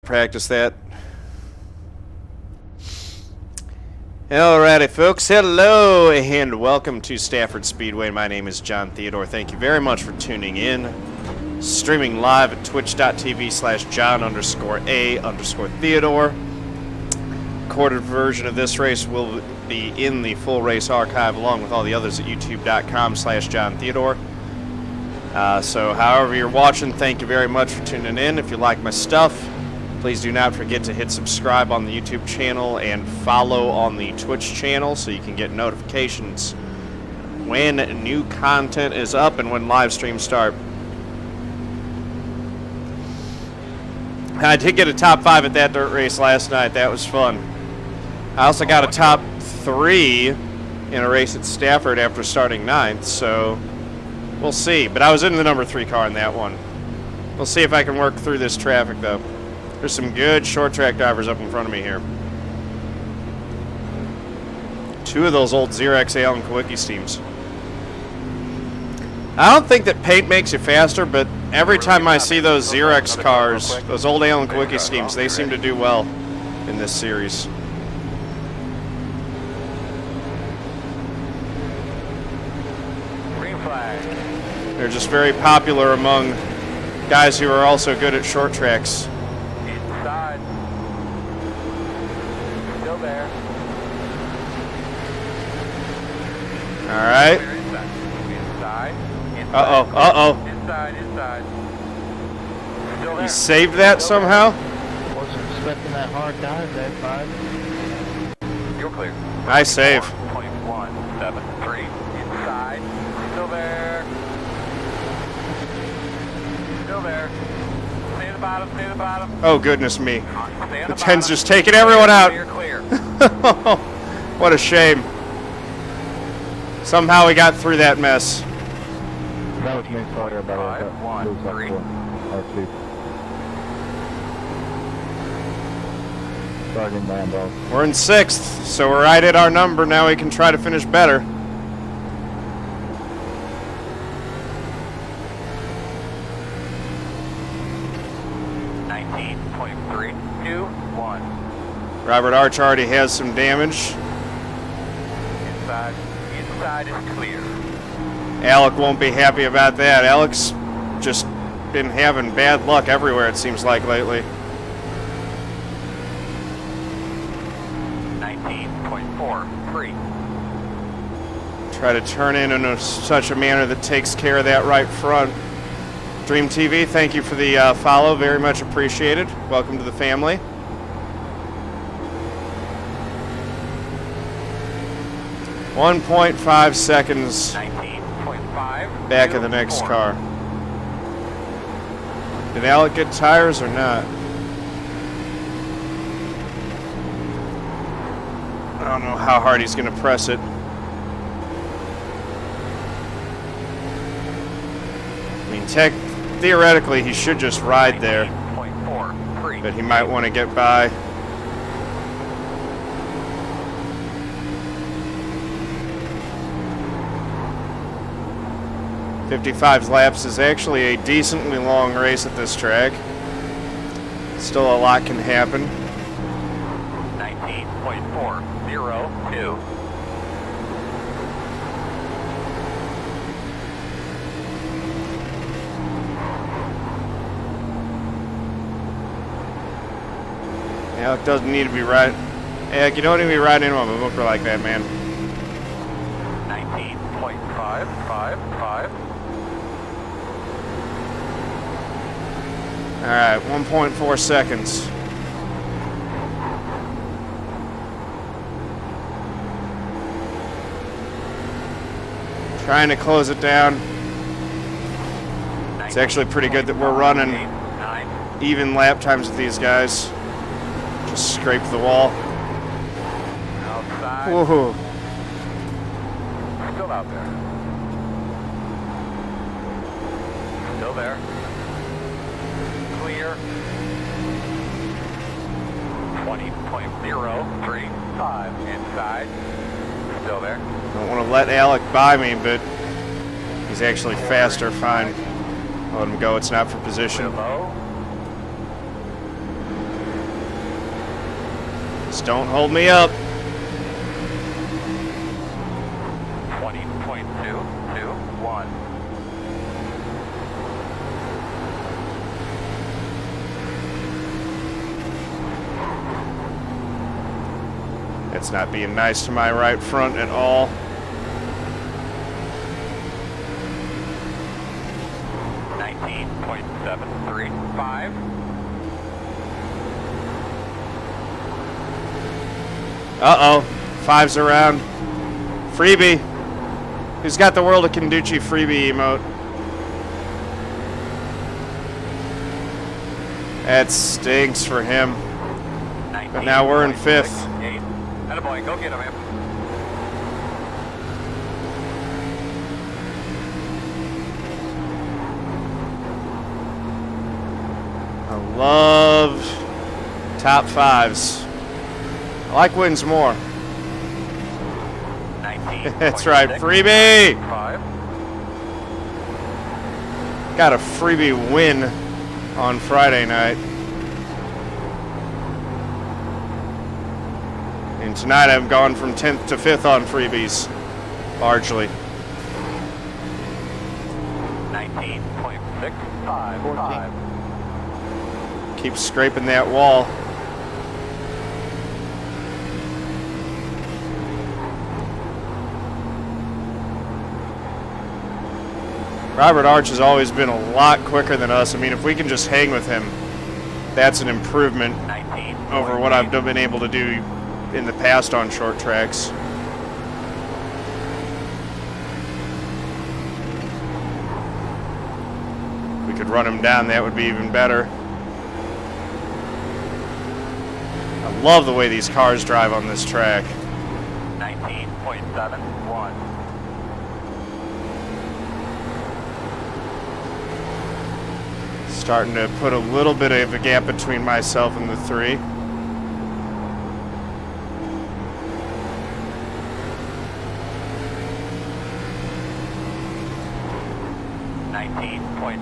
practice that. Alrighty, folks. Hello and welcome to Stafford Speedway. My name is John Theodore. Thank you very much for tuning in. Streaming live at twitch.tv/John_A_Theodore. Recorded version of this race will be in the full race archive along with all the others at youtube.com/John Theodore. So however you're watching, thank you very much for tuning in. If you like my stuff, please do not forget to hit subscribe on the YouTube channel and follow on the Twitch channel so you can get notifications when new content is up and when live streams start. I did get a top 5 at that dirt race last night. That was fun. I also got a top 3 in a race at Stafford after starting 9th, so we'll see. But I was in the number 3 car in that one. We'll see if I can work through this traffic, though. There's some good short track drivers up in front of me here. 2 of those old Xerox Allen Kawicki teams. I don't think that paint makes you faster, but every time I see those Xerox cars, those old Allen Kawicki schemes, they seem to do well in this series. They're just very popular among guys who are also good at short tracks. Inside. Still there. All right. Inside. Uh-oh. Inside. Still there. He saved that somehow? Wasn't expecting that hard dive that time. You're clear. Nice save. 1.173. Inside. Still there. Still there. Stay at the bottom. Oh, goodness me. Stay at The 10's bottom. just taking everyone out. Clear. What a shame. Somehow we got through that mess. That was me, sorry about that. 5-1-3. R2. Starting Lambo. We're in 6th, so we're right at our number. Now we can try to finish better. Robert Arch already has some damage. Inside is clear. Alec won't be happy about that. Alec's just been having bad luck everywhere, it seems like, lately. 19.43. Try to turn in such a manner that takes care of that right front. Dream TV, thank you for the follow. Very much appreciated. Welcome to the family. .5 seconds 19.5. back of the next car. Did Alec get tires or not? I don't know how hard he's going to press it. I mean, theoretically, he should just ride there, but he might want to get by. 55 laps is actually a decently long race at this track. Still a lot can happen. 19.402. Alec doesn't need to be riding. Alec, you don't need to be riding into a bumper like that, man. 19.555. All right, 1.4 seconds. Trying to close it down. It's actually pretty good that we're running even lap times with these guys. Just scrape the wall. Outside. Whoa. Still out there. Still there. Clear. 20.035 inside. Still there. Don't want to let Alec by me, but he's actually faster. Fine. I'll let him go. It's not for position. Below. Just don't hold me up. 20.221. It's not being nice to my right front at all. .735. Uh-oh. Five's around. Freebie. Who's got the World of Kenduchi freebie emote? That stinks for him. But now we're in 5th. Attaboy, go get him, man. I love top 5s. I like wins more. That's right, freebie! Got a freebie win on Friday night. And tonight I've gone from 10th to 5th on freebies, largely. 19.655. Keep scraping that wall. Robert Arch has always been a lot quicker than us. I mean, if we can just hang with him, that's an improvement over what I've been able to do in the past on short tracks. If we could run him down, that would be even better. I love the way these cars drive on this track. 19.71. Starting to put a little bit of a gap between myself and the 3.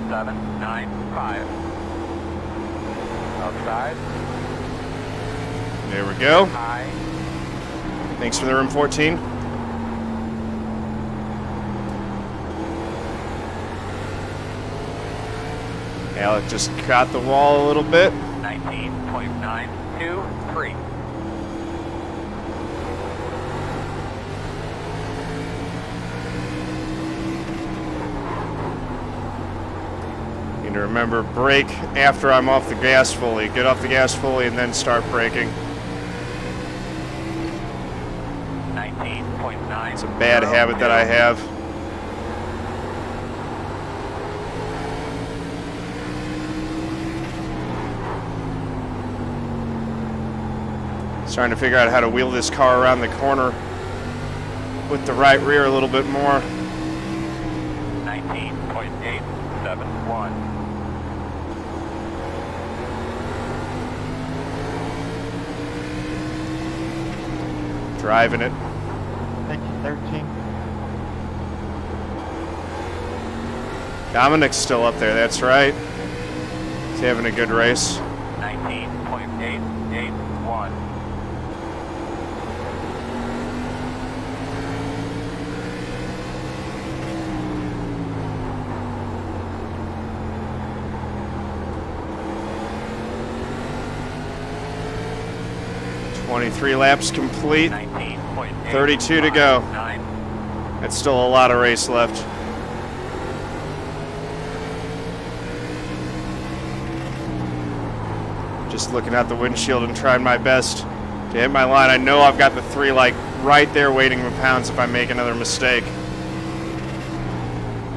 .795. Outside. There we go. High. Thanks for the room 14. Alec just caught the wall a little bit. 19.923. Need to remember, brake after I'm off the gas fully. Get off the gas fully and then start braking. 19.9. It's a bad habit that I have. Trying to figure out how to wheel this car around the corner with the right rear a little bit more. 19.871. Driving it. 1913. Dominic's still up there, that's right. He's having a good race. 19.881. Three laps complete. 19.8. 32 to go. That's still a lot of race left. Just looking out the windshield and trying my best to hit my line. I know I've got the 3 like right there waiting to pounce if I make another mistake.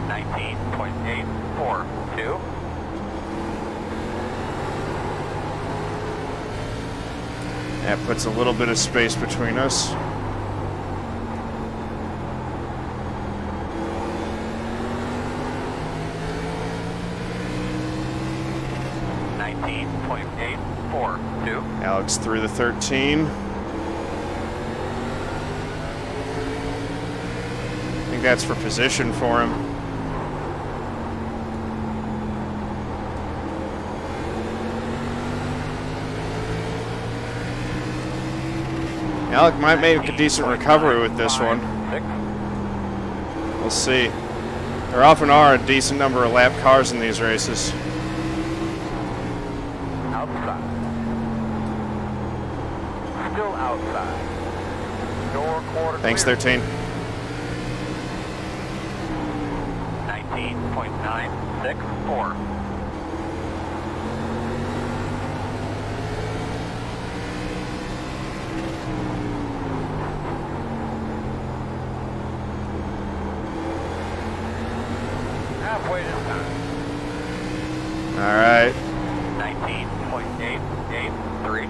19.842. That puts a little bit of space between us. Alex through the 13. I think that's for position for him. Alec might make a decent recovery with this one. 6. We'll see. There often are a decent number of lap cars in these races. Outside. Still outside. Door quarter Thanks, clear. 13. 19.964. Halfway this time. All right. 19.883.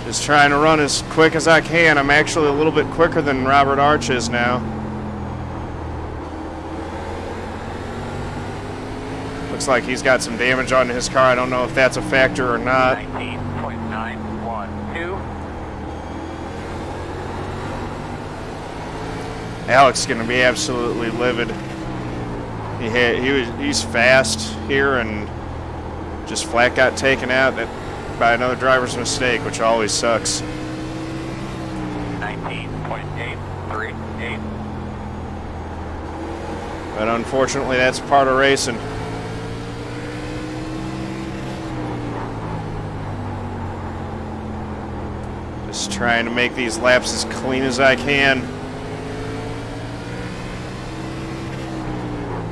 Just trying to run as quick as I can. I'm actually a little bit quicker than Robert Arch is now. Looks like he's got some damage on his car. I don't know if that's a factor or not. 19.912. Alec's going to be absolutely livid. He's fast here and just flat got taken out by another driver's mistake, which always sucks. 19.838. But unfortunately, that's part of racing. Just trying to make these laps as clean as I can.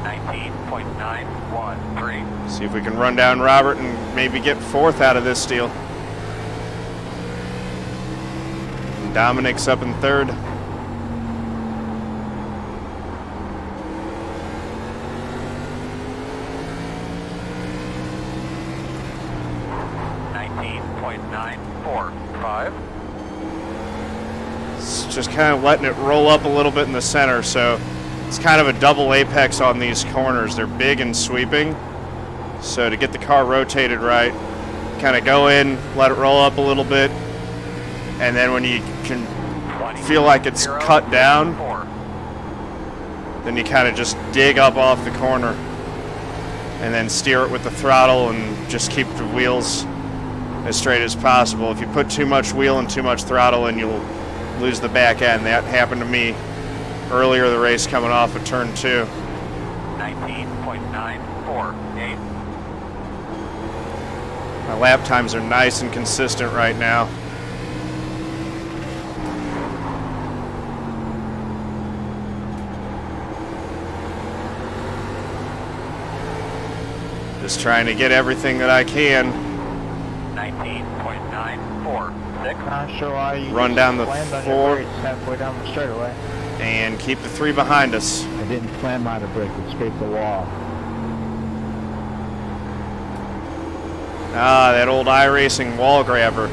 19.913. See if we can run down Robert and maybe get fourth out of this deal. And Dominic's up in third. .945. It's just kind of letting it roll up a little bit in the center, so it's kind of a double apex on these corners. They're big and sweeping, so to get the car rotated right, kind of go in, let it roll up a little bit, and then when you can feel like it's cut down, then you kind of just dig up off the corner and then steer it with the throttle and just keep the wheels as straight as possible. If you put too much wheel and too much throttle in, you'll lose the back end. That happened to me earlier in the race coming off of turn 2. 19.948. My lap times are nice and consistent right now. Just trying to get everything that I can. 19.946. Not sure why you Run down the slammed on 4. your brakes halfway down the straightaway. And keep the 3 behind us. I didn't slam on the brake, it scraped the wall. Ah, that old iRacing wall grabber.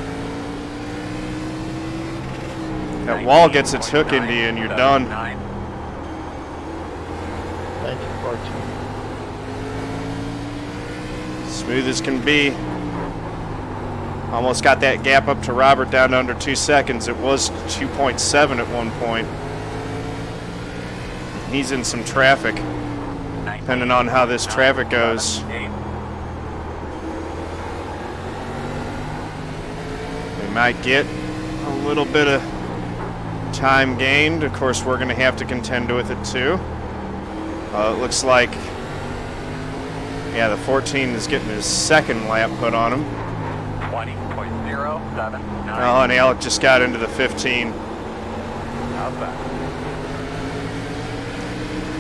That wall gets its hook into you and you're done. Thank you, 14. Smooth as can be. Almost got that gap up to Robert down to under 2 seconds. It was 2.7 at one point. He's in some traffic, depending on how this traffic goes. We might get a little bit of time gained. Of course, we're going to have to contend with it too. It looks like, yeah, the 14 is getting his second lap put on him. 20.079. Oh, and Alec just got into the 15. Outside.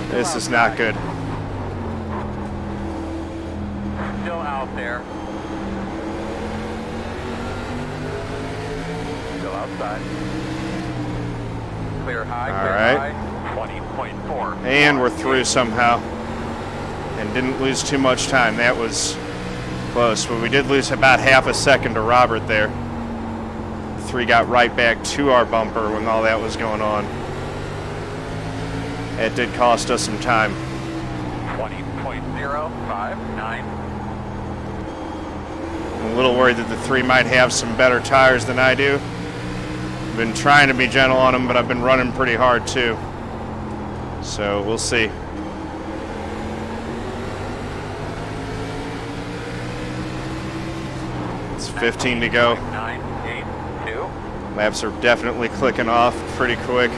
This is not good. Still out there. Still outside. Clear high, All clear right. high. 20.4. And we're through somehow. And didn't lose too much time. That was close, but we did lose about half a second to Robert there. 3 got right back to our bumper when all that was going on. It did cost us some time. 20.059. I'm a little worried that the 3 might have some better tires than I do. I've been trying to be gentle on them, but I've been running pretty hard too. So we'll see. It's 15 to go. 982. Laps are definitely clicking off pretty quick.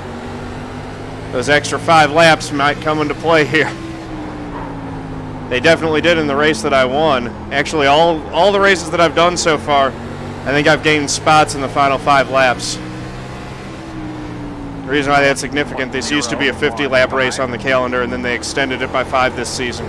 Those extra 5 laps might come into play here. They definitely did in the race that I won. Actually, all the races that I've done so far, I think I've gained spots in the final 5 laps. The reason why that's significant, this used to be a 50-lap race on the calendar, and then they extended it by 5 this season.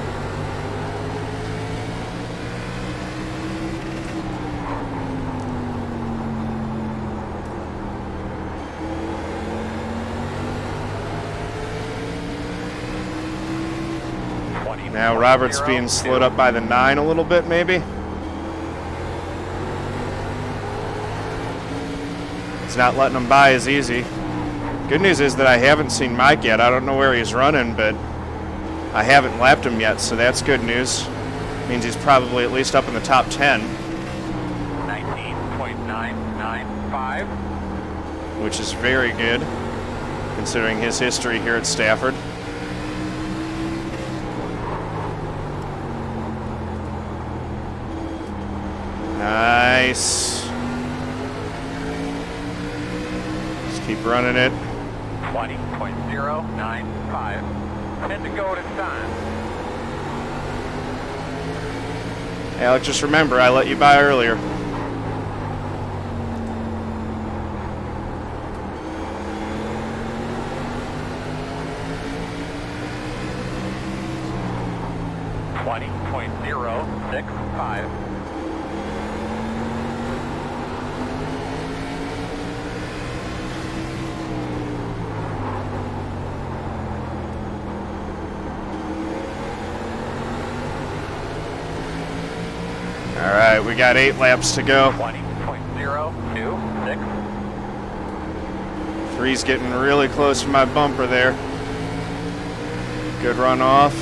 Now Robert's being slowed up by the 9 a little bit, maybe. It's not letting him by as easy. Good news is that I haven't seen Mike yet. I don't know where he's running, but I haven't lapped him yet, so that's good news. Means he's probably at least up in the top 10. 19.995. Which is very good, considering his history here at Stafford. Nice. Just keep running it. 20.095. 10 to go at a time. Alex, just remember, I let you by earlier. .065. All right, we got 8 laps to go. 20.026. 3's getting really close to my bumper there. Good run off.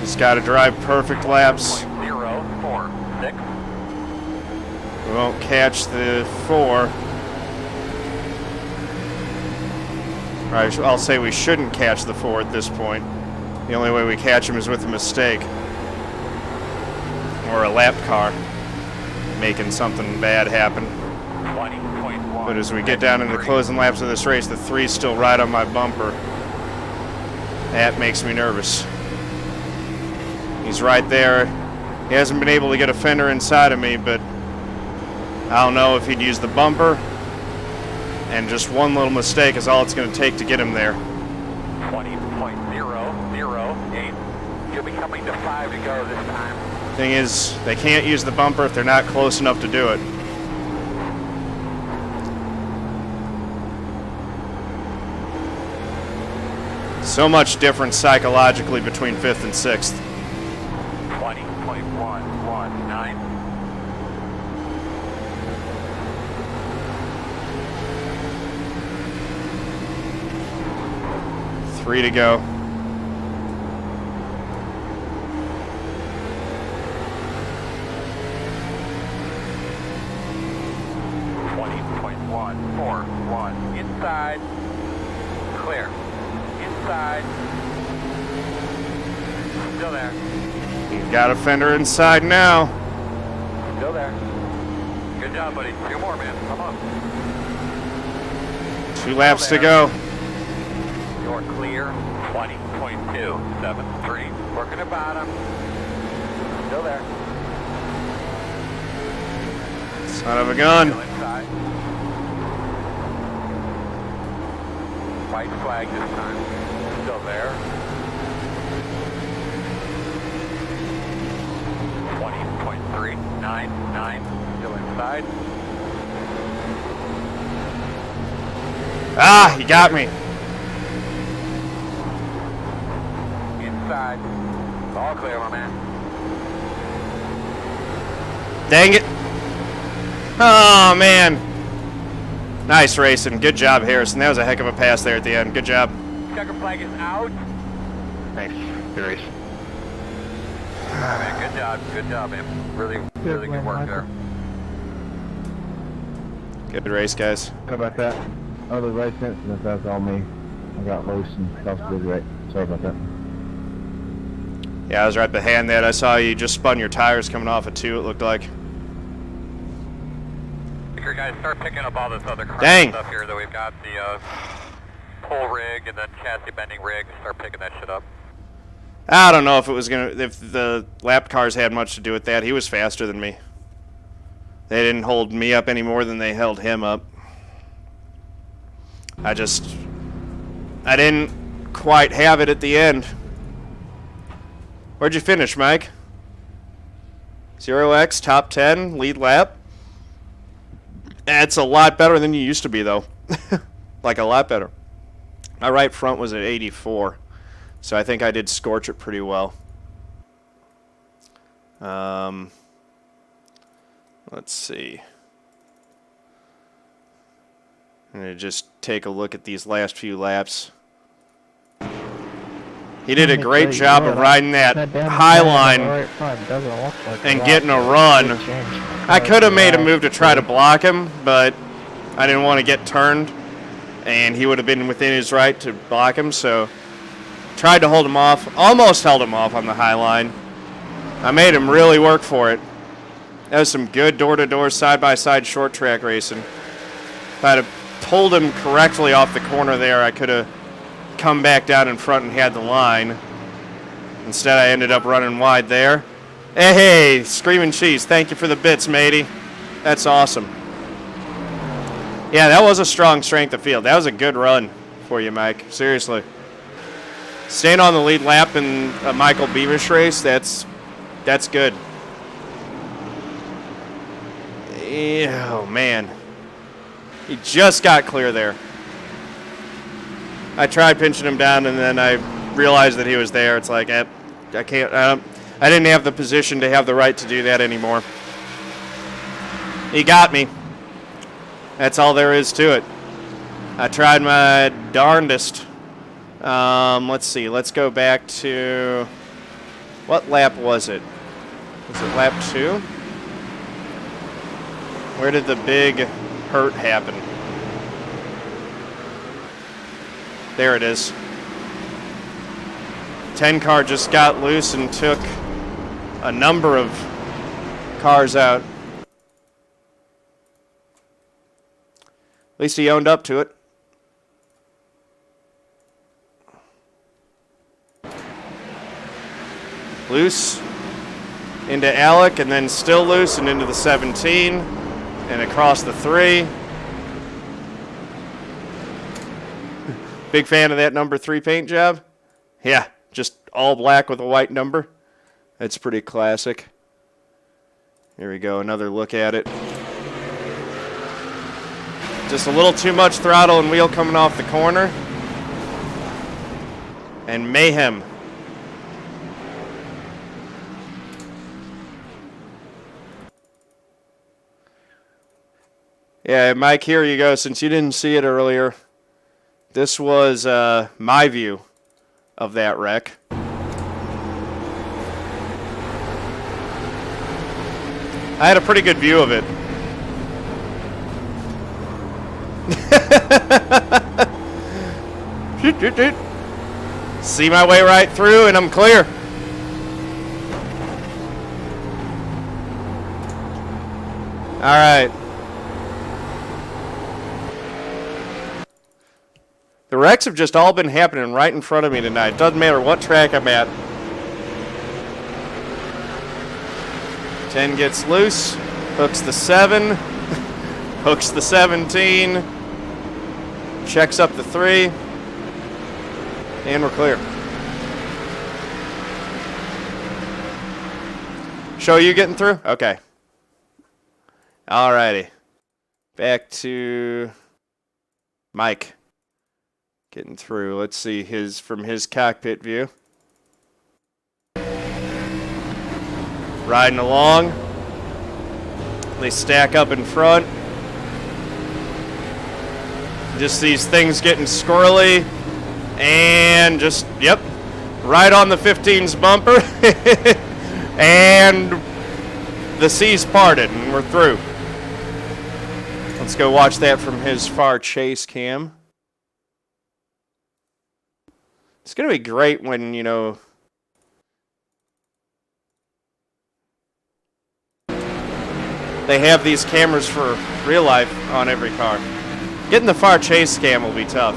Just got to drive perfect laps. 046. We won't catch the 4. I'll say we shouldn't catch the 4 at this point. The only way we catch him is with a mistake. Or a lap car making something bad happen. 20.1. But as we get down into the closing laps of this race, the 3's still right on my bumper. That makes me nervous. He's right there. He hasn't been able to get a fender inside of me, but I don't know if he'd use the bumper. And just one little mistake is all it's going to take to get him there. 20.008. You'll be coming to 5 to go this time. Thing is, they can't use the bumper if they're not close enough to do it. So much difference psychologically between 5th and 6th. 20.119. 3 to go. .141. Inside. Clear. Inside. Still there. He's got a fender inside now. Still there. Good job, buddy. 2 more, man. Come on. 2 laps to go. You're clear. 20.273. Working the bottom. Still there. Son of a gun. Still inside. White flag this time. Still there. 20.399. Still inside. Ah, he got me. Inside. All clear, my man. Dang it. Oh, man. Nice racing. Good job, Harrison. That was a heck of a pass there at the end. Good job. Checker flag is out. Thanks. Good race. All right, man. Good job. Good job, man. Really good work there. Good race, guys. How about that? Oh, the race incident, that's all me. I got loose and crossed the right. Sorry about that. Yeah, I was right behind that. I saw you just spun your tires coming off of 2, it looked like. You guys start picking up all this other crap Dang. stuff here that we've got, the pull rig and then chassis bending rig. Start picking that shit up. I don't know if it was if the lap cars had much to do with that. He was faster than me. They didn't hold me up any more than they held him up. I didn't quite have it at the end. Where'd you finish, Mike? 0x, top 10, lead lap. That's a lot better than you used to be, though. Like, a lot better. My right front was at 84. So I think I did scorch it pretty well. Let's see. I'm going to just take a look at these last few laps. He did a great job of riding that high line and getting a run. I could have made a move to try to block him, but I didn't want to get turned, and he would have been within his right to block him, so tried to hold him off. Almost held him off on the high line. I made him really work for it. That was some good door-to-door, side-by-side short track racing. If I'd have pulled him correctly off the corner there, I could have come back down in front and had the line. Instead, I ended up running wide there. Hey, Screaming Cheese, thank you for the bits, matey. That's awesome. Yeah, that was a strong strength of field. That was a good run for you, Mike. Seriously. Staying on the lead lap in a Michael Beamish race, that's good. Oh, man. He just got clear there. I tried pinching him down, and then I realized that he was there. It's like, I can't, I didn't have the position to have the right to do that anymore. He got me. That's all there is to it. I tried my darndest. Let's see. Let's go back to, what lap was it? Was it lap 2? Where did the big hurt happen? There it is. 10 car just got loose and took a number of cars out. At least he owned up to it. Loose into Alec, and then still loose and into the 17 and across the 3. Big fan of that number 3 paint job. Yeah, just all black with a white number. That's pretty classic. Here we go, another look at it. Just a little too much throttle and wheel coming off the corner. And mayhem. Yeah, Mike, here you go. Since you didn't see it earlier, this was my view of that wreck. I had a pretty good view of it. See my way right through, and I'm clear. All right. The wrecks have just all been happening right in front of me tonight. Doesn't matter what track I'm at. 10 gets loose, hooks the 7, hooks the 17, checks up the 3, and we're clear. Show you getting through? Okay. Alrighty. Back to Mike. Getting through. Let's see from his cockpit view. Riding along. They stack up in front. Just these things getting squirrely. And just, yep, right on the 15's bumper. And the C's parted, and we're through. Let's go watch that from his far chase cam. It's going to be great when, you know, they have these cameras for real life on every car. Getting the far chase cam will be tough.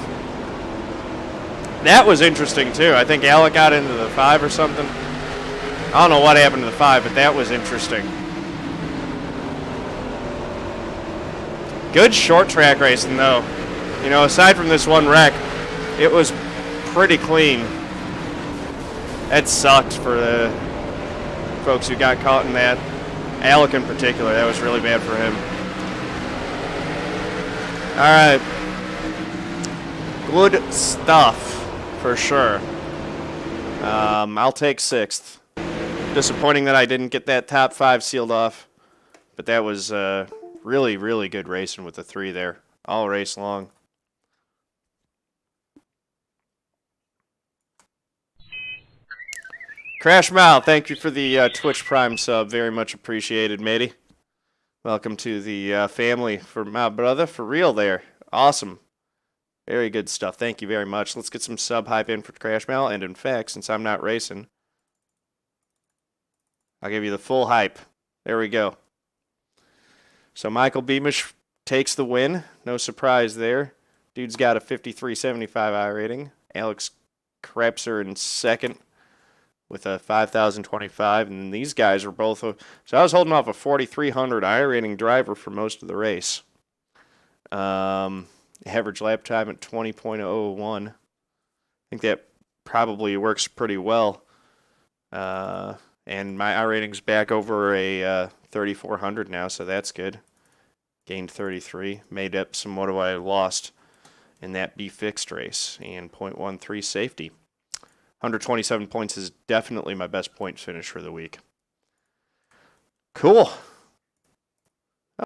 That was interesting, too. I think Alec got into the 5 or something. I don't know what happened to the 5, but that was interesting. Good short track racing, though. You know, aside from this one wreck, it was pretty clean. That sucked for the folks who got caught in that. Alec in particular, that was really bad for him. All right. Good stuff, for sure. I'll take 6th. Disappointing that I didn't get that top 5 sealed off. But that was really, really good racing with the 3 there. All race long. Crash Mal, thank you for the Twitch Prime sub. Very much appreciated, matey. Welcome to the family for my brother. For real there. Awesome. Very good stuff. Thank you very much. Let's get some sub hype in for Crash Mal. And in fact, since I'm not racing, I'll give you the full hype. There we go. So Michael Beamish takes the win. No surprise there. Dude's got a 53.75 iRating. Alex Crapser in second with a 5,025, and these guys are both. So I was holding off a 4,300 iRating driver for most of the race. Average lap time at 20.01. I think that probably works pretty well. And my iRating's back over a 3,400 now, so that's good. Gained 33. Made up some what I lost in that B fixed race, and 0.13 safety. 127 points is definitely my best point finish for the week. Cool.